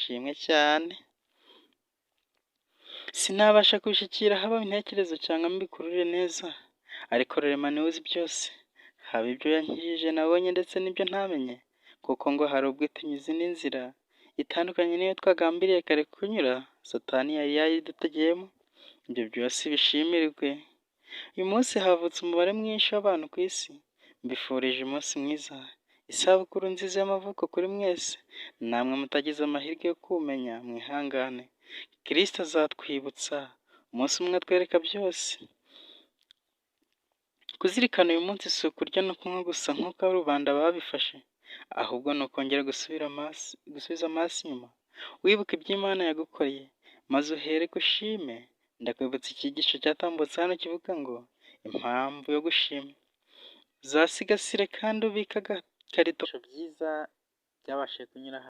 ishimwe cyane. Sinabasha kubishikira haba intekerezo cyangwa mbikurure neza, ariko Rurema niwe uzi byose, haba ibyo yankijije nabonye ndetse n'ibyo ntamenye, kuko ngo hari ubwo tunyuze n'inzira itandukanye n'iyo twagambiriye kare kunyura, Satani yari yayidutegeyemo. Ibyo byose bishimirwe. Uyu munsi havutse umubare mwinshi w'abantu ku isi, mbifurije umunsi mwiza, isabukuru nziza y'amavuko kuri mwese, namwe mutagize amahirwe yo kumenya mwihangane, Kristo azatwibutsa umunsi umwe atwereka byose. Kuzirikana uyu munsi si ukurya no kunywa gusa nk'uko rubanda babifashe, ahubwo ni ukongera gusubiza amaso inyuma, wibuka ibyo Imana yagukoreye, maze uhere ushime. Ndakwibutsa icyigisho cyatambutse hano kivuga ngo impamvu yo gushima. Uzasigasire kandi ubike agakarito byiza byabashije kunyura hano.